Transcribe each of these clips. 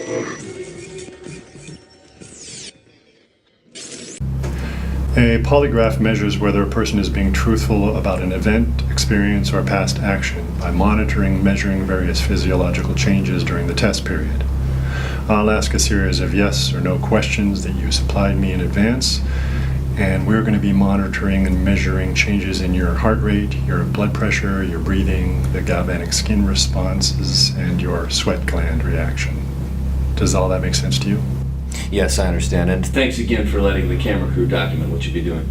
A polygraph measures whether a person is being truthful about an event, experience, or past action by monitoring, measuring various physiological changes during the test period. I'll ask a series of yes or no questions that you supplied me in advance, and we're going to be monitoring and measuring changes in your heart rate, your blood pressure, your breathing, the galvanic skin responses, and your sweat gland reaction. Does all that make sense to you? Yes, I understand, and thanks again for letting the camera crew document what you'd be doing.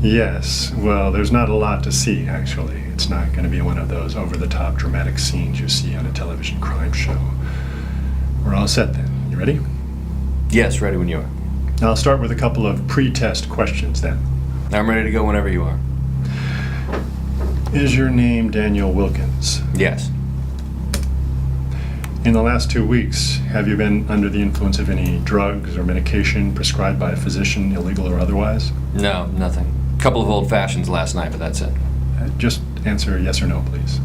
Yes, well, there's not a lot to see, actually. It's not going to be one of those over-the-top dramatic scenes you see on a television crime show. We're all set then. You ready? Yes, ready when you are. I'll start with a couple of pre-test questions then. I'm ready to go whenever you are. Is your name Daniel Wilkins? Yes. In the last 2 weeks, have you been under the influence of any drugs or medication prescribed by a physician, illegal or otherwise? No, nothing. A couple of old fashions last night, but that's it. Just answer yes or no, please.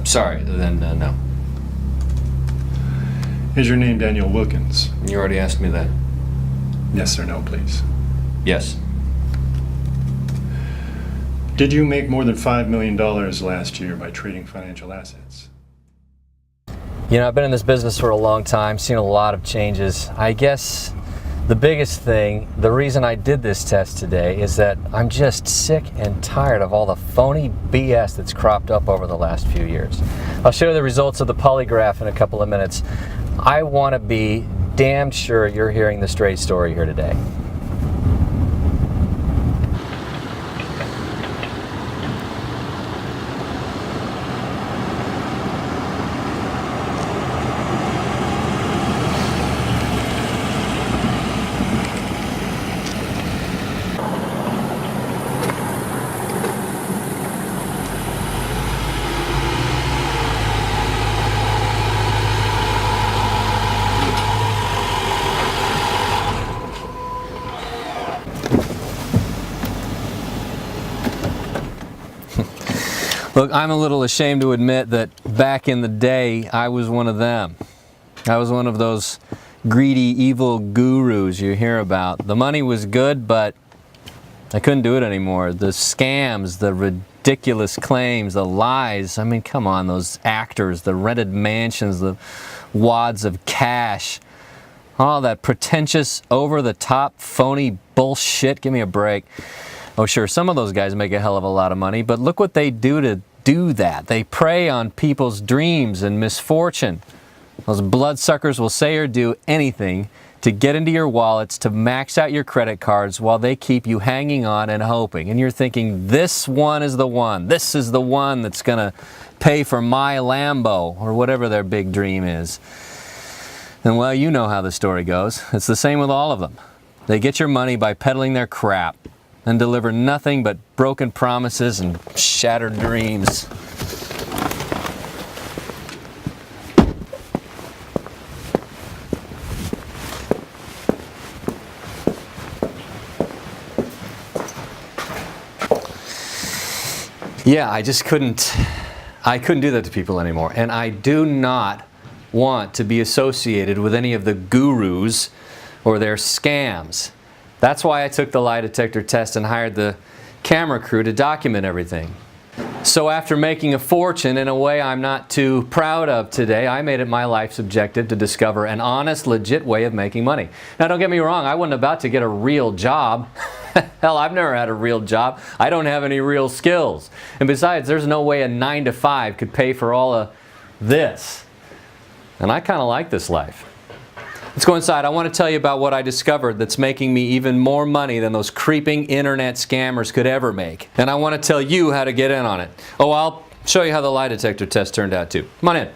Sorry, then no. Is your name Daniel Wilkins? You already asked me that. Yes or no, please. Yes. Did you make more than $5 million last year by trading financial assets? You know, I've been in this business for a long time, seen a lot of changes. I guess the biggest thing, the reason I did this test today is that I'm just sick and tired of all the phony BS that's cropped up over the last few years. I'll show you the results of the polygraph in a couple of minutes. I want to be damn sure you're hearing the straight story here today. Look, I'm a little ashamed to admit that back in the day, I was one of them. I was one of those greedy, evil gurus you hear about. The money was good, but I couldn't do it anymore. The scams, the ridiculous claims, the lies. I mean, come on, those actors, the rented mansions, the wads of cash. All that pretentious, over-the-top, phony bullshit. Give me a break. Oh, sure, some of those guys make a hell of a lot of money, but look what they do to do that. They prey on people's dreams and misfortune. Those bloodsuckers will say or do anything to get into your wallets, to max out your credit cards while they keep you hanging on and hoping. And you're thinking, this one is the one. This is the one that's going to pay for my Lambo, or whatever their big dream is. And well, you know how the story goes. It's the same with all of them. They get your money by peddling their crap and deliver nothing but broken promises and shattered dreams. Yeah, I couldn't do that to people anymore. And I do not want to be associated with any of the gurus or their scams. That's why I took the lie detector test and hired the camera crew to document everything. So after making a fortune in a way I'm not too proud of today, I made it my life's objective to discover an honest, legit way of making money. Now don't get me wrong, I wasn't about to get a real job. Hell, I've never had a real job. I don't have any real skills. And besides, there's no way a 9-to-5 could pay for all of this. And I kind of like this life. Let's go inside. I want to tell you about what I discovered that's making me even more money than those creeping internet scammers could ever make. And I want to tell you how to get in on it. Oh, I'll show you how the lie detector test turned out too. Come on in.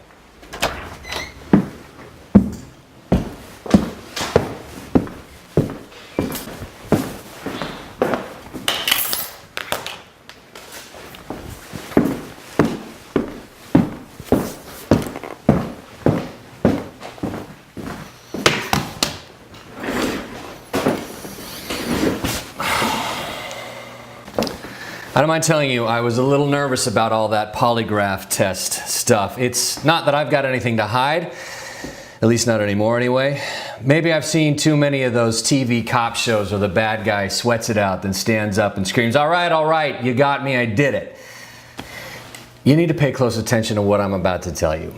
I don't mind telling you, I was a little nervous about all that polygraph test stuff. It's not that I've got anything to hide. At least not anymore anyway. Maybe I've seen too many of those TV cop shows where the bad guy sweats it out, then stands up and screams, all right, you got me, I did it. You need to pay close attention to what I'm about to tell you.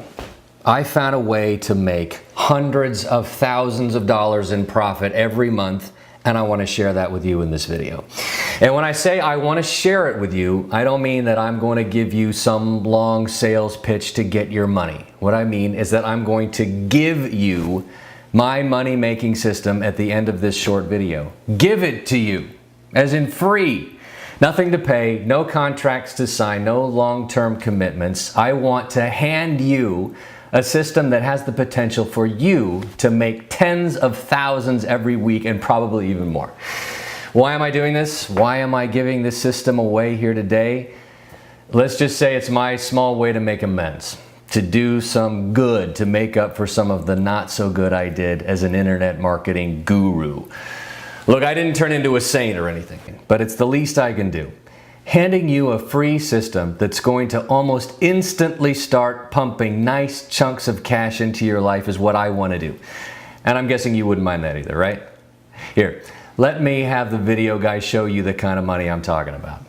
I found a way to make hundreds of thousands of dollars in profit every month, and I want to share that with you in this video. And when I say I want to share it with you, I don't mean that I'm going to give you some long sales pitch to get your money. What I mean is that I'm going to give you my money-making system at the end of this short video. Give it to you, as in free. Nothing to pay, no contracts to sign, no long-term commitments. I want to hand you a system that has the potential for you to make tens of thousands every week and probably even more. Why am I doing this? Why am I giving this system away here today? Let's just say it's my small way to make amends, to do some good, to make up for some of the not so good I did as an internet marketing guru. Look, I didn't turn into a saint or anything, but it's the least I can do. Handing you a free system that's going to almost instantly start pumping nice chunks of cash into your life is what I want to do. And I'm guessing you wouldn't mind that either, right? Here, let me have the video guy show you the kind of money I'm talking about.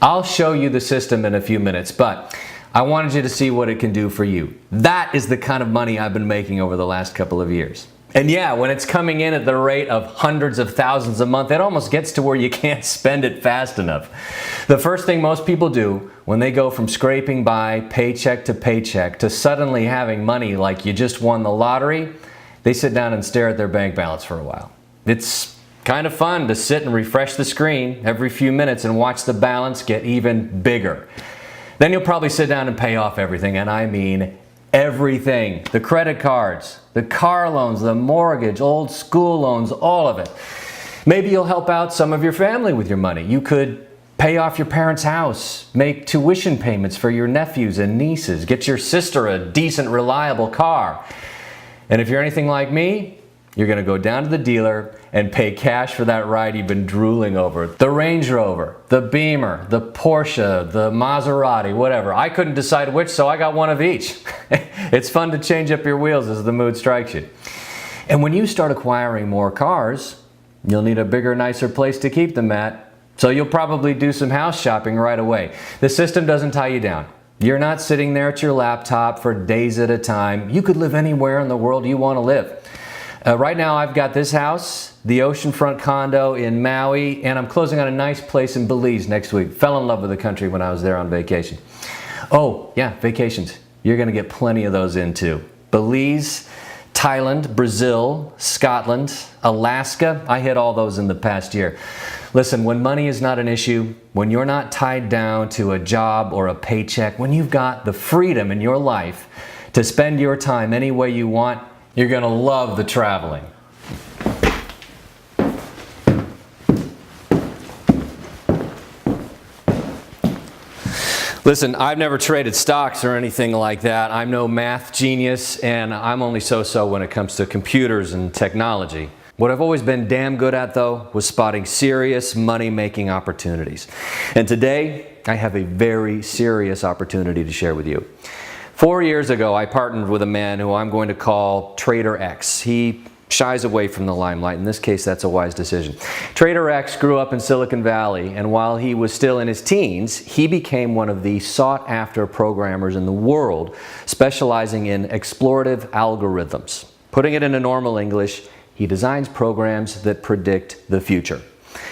I'll show you the system in a few minutes, but I wanted you to see what it can do for you. That is the kind of money I've been making over the last couple of years. And yeah, when it's coming in at the rate of hundreds of thousands a month, it almost gets to where you can't spend it fast enough. The first thing most people do when they go from scraping by paycheck to suddenly having money like you just won the lottery, they sit down and stare at their bank balance for a while. It's kind of fun to sit and refresh the screen every few minutes and watch the balance get even bigger. Then you'll probably sit down and pay off everything, and I mean everything. The credit cards, the car loans, the mortgage, old school loans, all of it. Maybe you'll help out some of your family with your money. You could pay off your parents' house, make tuition payments for your nephews and nieces, get your sister a decent, reliable car. And if you're anything like me, you're going to go down to the dealer and pay cash for that ride you've been drooling over. The Range Rover, the Beamer, the Porsche, the Maserati, whatever. I couldn't decide which, so I got one of each. It's fun to change up your wheels as the mood strikes you. And when you start acquiring more cars, you'll need a bigger, nicer place to keep them at. So you'll probably do some house shopping right away. The system doesn't tie you down. You're not sitting there at your laptop for days at a time. You could live anywhere in the world you want to live. Right now I've got this house, the oceanfront condo in Maui, and I'm closing on a nice place in Belize next week. Fell in love with the country when I was there on vacation. Oh, yeah, vacations. You're going to get plenty of those in too. Belize, Thailand, Brazil, Scotland, Alaska. I hit all those in the past year. Listen, when money is not an issue, when you're not tied down to a job or a paycheck, when you've got the freedom in your life to spend your time any way you want, you're going to love the traveling. Listen, I've never traded stocks or anything like that. I'm no math genius, and I'm only so-so when it comes to computers and technology. What I've always been damn good at, though, was spotting serious money-making opportunities. And today, I have a very serious opportunity to share with you. 4 years ago, I partnered with a man who I'm going to call Trader X. He shies away from the limelight. In this case, that's a wise decision. Trader X grew up in Silicon Valley, and while he was still in his teens, he became one of the sought-after programmers in the world, specializing in explorative algorithms. Putting it into normal English, he designs programs that predict the future.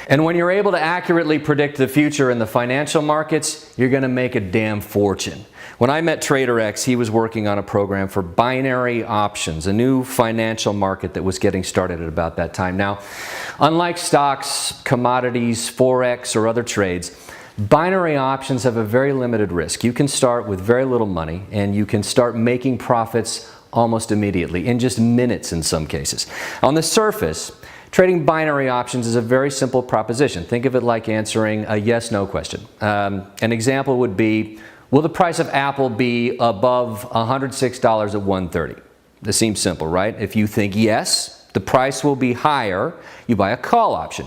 And when you're able to accurately predict the future in the financial markets, you're going to make a damn fortune. When I met Trader X, he was working on a program for binary options, a new financial market that was getting started at about that time. Now, unlike stocks, commodities, Forex, or other trades, binary options have a very limited risk. You can start with very little money, and you can start making profits almost immediately, in just minutes in some cases. On the surface, trading binary options is a very simple proposition. Think of it like answering a yes-no question. An example would be, will the price of Apple be above $106 at $130? This seems simple, right? If you think yes, the price will be higher, you buy a call option.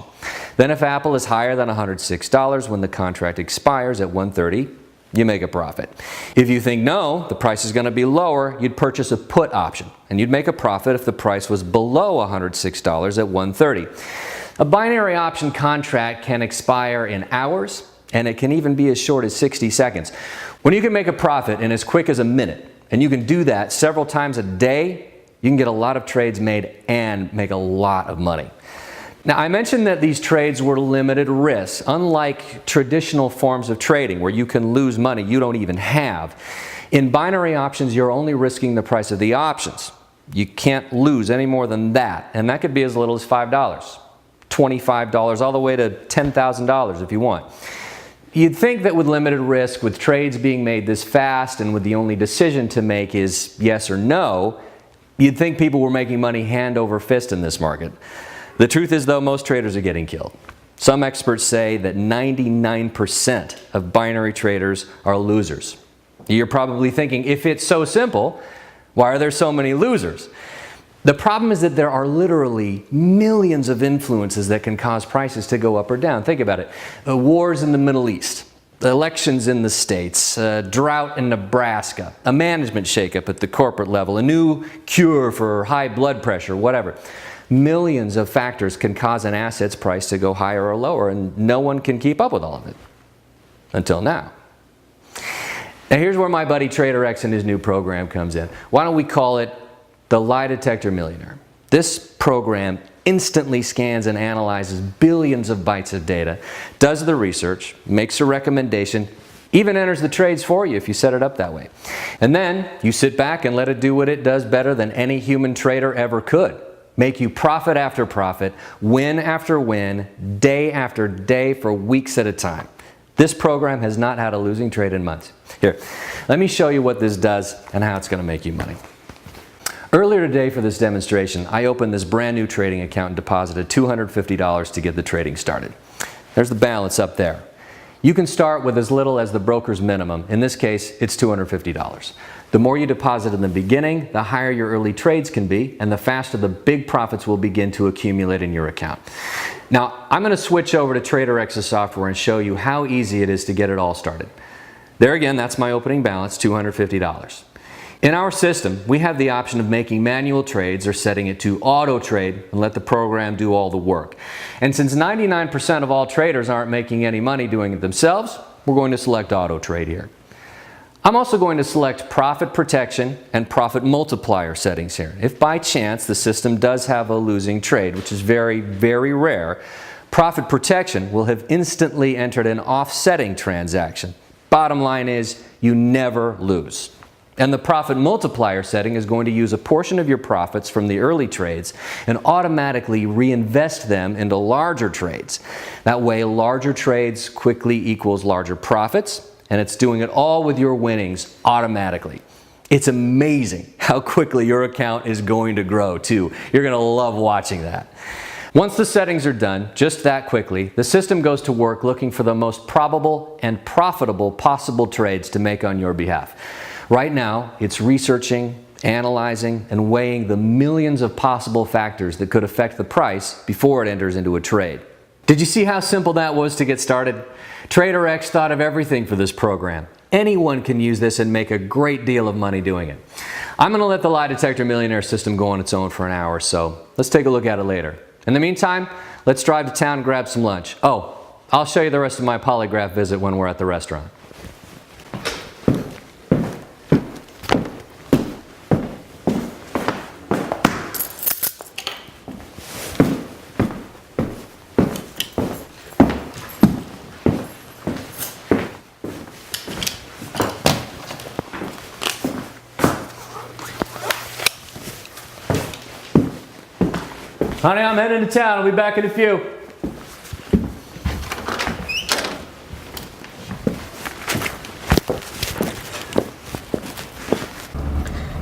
Then if Apple is higher than $106 when the contract expires at $130, you make a profit. If you think no, the price is going to be lower, you'd purchase a put option, and you'd make a profit if the price was below $106 at 130. A binary option contract can expire in hours, and it can even be as short as 60 seconds. When you can make a profit in as quick as a minute, and you can do that several times a day, you can get a lot of trades made and make a lot of money. Now, I mentioned that these trades were limited risk, unlike traditional forms of trading where you can lose money you don't even have. In binary options, you're only risking the price of the options. You can't lose any more than that, and that could be as little as $5, $25, all the way to $10,000 if you want. You'd think that with limited risk, with trades being made this fast and with the only decision to make is yes or no, you'd think people were making money hand over fist in this market. The truth is, though, most traders are getting killed. Some experts say that 99% of binary traders are losers. You're probably thinking, if it's so simple, why are there so many losers? The problem is that there are literally millions of influences that can cause prices to go up or down. Think about it. Wars in the Middle East, elections in the States, drought in Nebraska, a management shakeup at the corporate level, a new cure for high blood pressure, whatever. Millions of factors can cause an asset's price to go higher or lower, and no one can keep up with all of it. Until now. Now here's where my buddy Trader X and his new program comes in. Why don't we call it the Lie Detector Millionaire? This program instantly scans and analyzes billions of bytes of data, does the research, makes a recommendation, even enters the trades for you if you set it up that way. And then you sit back and let it do what it does better than any human trader ever could. Make you profit after profit, win after win, day after day for weeks at a time. This program has not had a losing trade in months. Here, let me show you what this does and how it's going to make you money. Earlier today for this demonstration, I opened this brand new trading account and deposited $250 to get the trading started. There's the balance up there. You can start with as little as the broker's minimum. In this case, it's $250. The more you deposit in the beginning, the higher your early trades can be, and the faster the big profits will begin to accumulate in your account. Now, I'm going to switch over to Trader X's software and show you how easy it is to get it all started. There again, that's my opening balance, $250. In our system, we have the option of making manual trades or setting it to auto trade and let the program do all the work. And since 99% of all traders aren't making any money doing it themselves, we're going to select auto trade here. I'm also going to select profit protection and profit multiplier settings here. If by chance the system does have a losing trade, which is very, very rare, profit protection will have instantly entered an offsetting transaction. Bottom line is, you never lose. And the profit multiplier setting is going to use a portion of your profits from the early trades and automatically reinvest them into larger trades. That way, larger trades quickly equals larger profits, and it's doing it all with your winnings automatically. It's amazing how quickly your account is going to grow too. You're going to love watching that. Once the settings are done, just that quickly, the system goes to work looking for the most probable and profitable possible trades to make on your behalf. Right now, it's researching, analyzing, and weighing the millions of possible factors that could affect the price before it enters into a trade. Did you see how simple that was to get started? Trader X thought of everything for this program. Anyone can use this and make a great deal of money doing it. I'm going to let the Lie Detector Millionaire system go on its own for an hour or so. Let's take a look at it later. In the meantime, let's drive to town and grab some lunch. Oh, I'll show you the rest of my polygraph visit when we're at the restaurant. Honey, I'm heading to town. I'll be back in a few.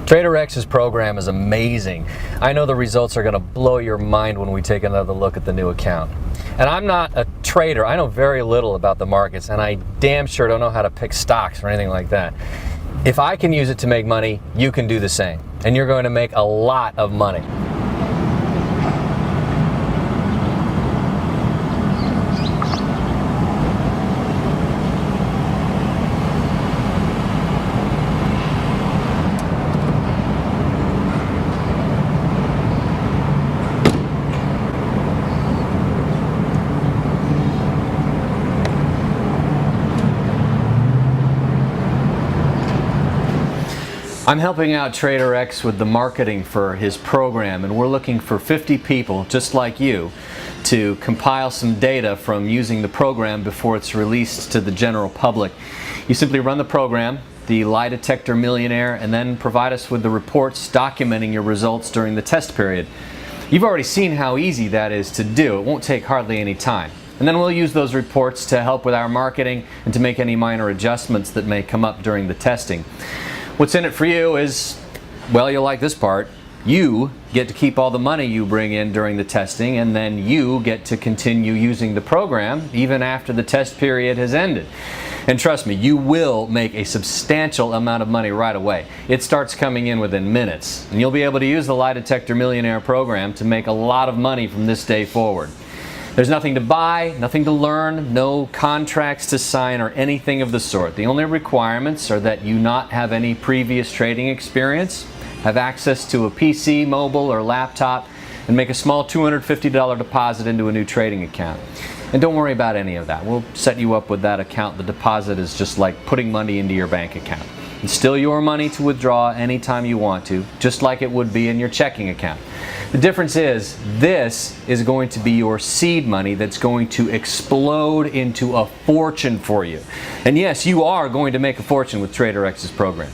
Trader X's program is amazing. I know the results are going to blow your mind when we take another look at the new account. And I'm not a trader. I know very little about the markets, and I damn sure don't know how to pick stocks or anything like that. If I can use it to make money, you can do the same. And you're going to make a lot of money. I'm helping out Trader X with the marketing for his program, and we're looking for 50 people just like you to compile some data from using the program before it's released to the general public. You simply run the program, the lie detector millionaire, and then provide us with the reports documenting your results during the test period. You've already seen how easy that is to do. It won't take hardly any time. And then we'll use those reports to help with our marketing and to make any minor adjustments that may come up during the testing. What's in it for you is, well, you'll like this part. You get to keep all the money you bring in during the testing, and then you get to continue using the program even after the test period has ended. And trust me, you will make a substantial amount of money right away. It starts coming in within minutes, and you'll be able to use the Lie Detector Millionaire program to make a lot of money from this day forward. There's nothing to buy, nothing to learn, no contracts to sign or anything of the sort. The only requirements are that you not have any previous trading experience, have access to a PC, mobile, or laptop, and make a small $250 deposit into a new trading account. And don't worry about any of that. We'll set you up with that account. The deposit is just like putting money into your bank account. It's still your money to withdraw anytime you want to, just like it would be in your checking account. The difference is, this is going to be your seed money that's going to explode into a fortune for you. And yes, you are going to make a fortune with Trader X's program.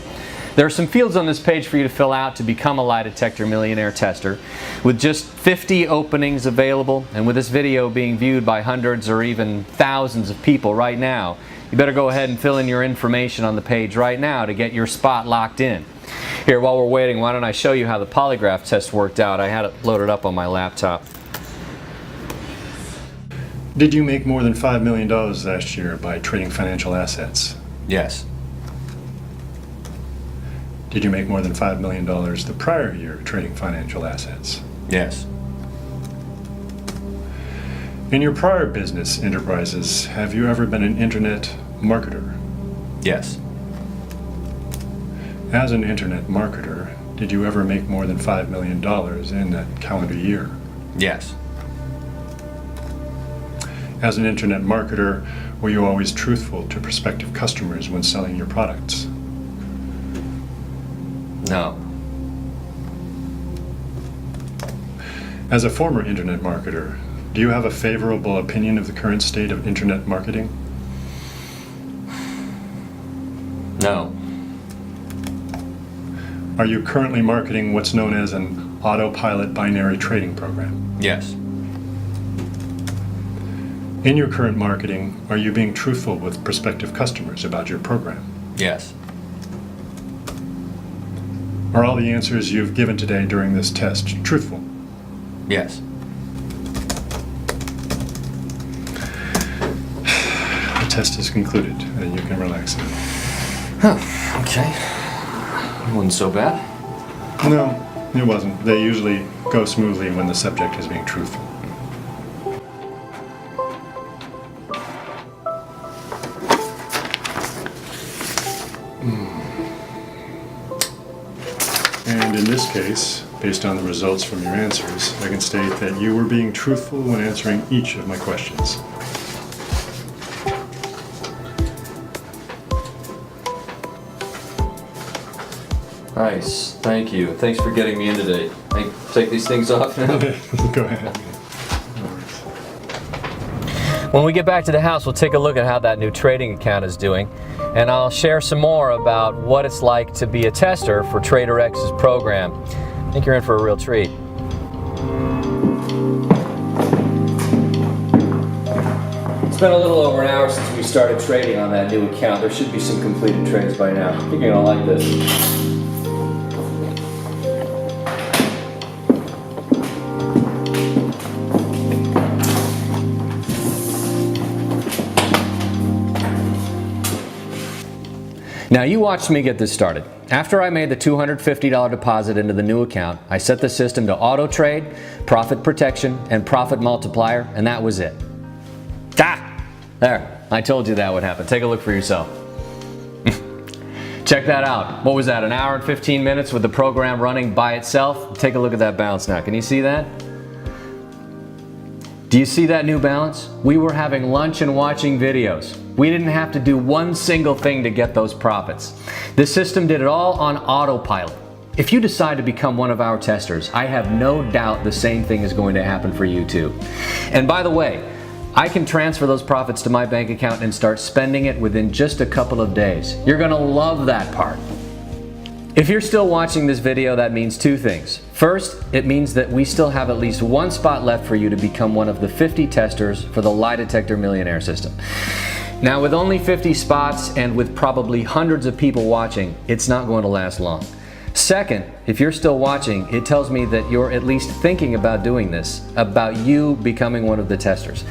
There are some fields on this page for you to fill out to become a Lie Detector Millionaire tester. With just 50 openings available, and with this video being viewed by hundreds or even thousands of people right now, you better go ahead and fill in your information on the page right now to get your spot locked in. Here, while we're waiting, why don't I show you how the polygraph test worked out? I had it loaded up on my laptop. Did you make more than $5 million last year by trading financial assets? Yes. Did you make more than $5 million the prior year trading financial assets? Yes. In your prior business enterprises, have you ever been an internet marketer? Yes. As an internet marketer, did you ever make more than $5 million in that calendar year? Yes. As an internet marketer, were you always truthful to prospective customers when selling your products? No. As a former internet marketer, do you have a favorable opinion of the current state of internet marketing? No. Are you currently marketing what's known as an autopilot binary trading program? Yes. In your current marketing, are you being truthful with prospective customers about your program? Yes. Are all the answers you've given today during this test truthful? Yes. The test is concluded, and you can relax now. Okay. Wasn't so bad. No, it wasn't. They usually go smoothly when the subject is being truthful. And in this case, based on the results from your answers, I can state that you were being truthful when answering each of my questions. Nice. Thank you. Thanks for getting me in today. I take these things off now. Go ahead. When we get back to the house, we'll take a look at how that new trading account is doing, and I'll share some more about what it's like to be a tester for Trader X's program. I think you're in for a real treat. It's been a little over an hour since we started trading on that new account. There should be some completed trades by now. I think you're gonna like this. Now you watched me get this started. After I made the $250 deposit into the new account, I set the system to auto trade, profit protection, and profit multiplier, and that was it. There, I told you that would happen. Take a look for yourself. Check that out. What was that, an hour and 15 minutes with the program running by itself? Take a look at that bounce now. Can you see that? Do you see that new balance? We were having lunch and watching videos. We didn't have to do one single thing to get those profits. This system did it all on autopilot. If you decide to become one of our testers, I have no doubt the same thing is going to happen for you too. And by the way, I can transfer those profits to my bank account and start spending it within just a couple of days. You're gonna love that part. If you're still watching this video, that means two things. First, it means that we still have at least one spot left for you to become one of the 50 testers for the Lie Detector Millionaire System. Now, with only 50 spots and with probably hundreds of people watching, it's not going to last long. Second, if you're still watching, it tells me that you're at least thinking about doing this, about you becoming one of the testers.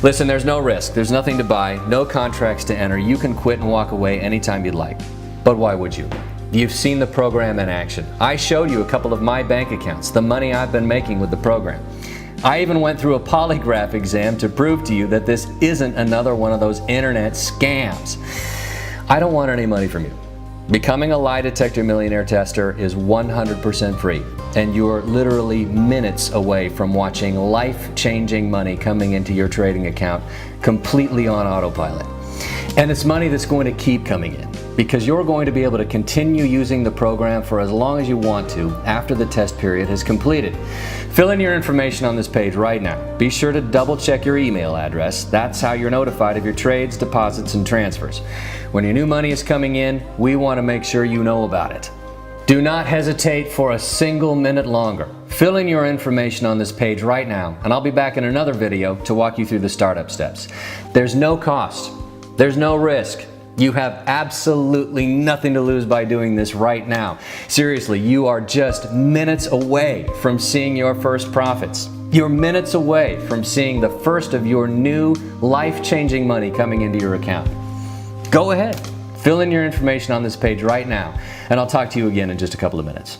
Listen, there's no risk, there's nothing to buy, no contracts to enter, you can quit and walk away anytime you'd like. But why would you? You've seen the program in action. I showed you a couple of my bank accounts, the money I've been making with the program. I even went through a polygraph exam to prove to you that this isn't another one of those internet scams. I don't want any money from you. Becoming a Lie Detector Millionaire Tester is 100% free, and you're literally minutes away from watching life-changing money coming into your trading account completely on autopilot. And it's money that's going to keep coming in, because you're going to be able to continue using the program for as long as you want to after the test period has completed. Fill in your information on this page right now. Be sure to double check your email address. That's how you're notified of your trades, deposits, and transfers. When your new money is coming in, we want to make sure you know about it. Do not hesitate for a single minute longer. Fill in your information on this page right now, and I'll be back in another video to walk you through the startup steps. There's no cost. There's no risk. You have absolutely nothing to lose by doing this right now. Seriously, you are just minutes away from seeing your first profits. You're minutes away from seeing the first of your new life-changing money coming into your account. Go ahead, fill in your information on this page right now, and I'll talk to you again in just a couple of minutes.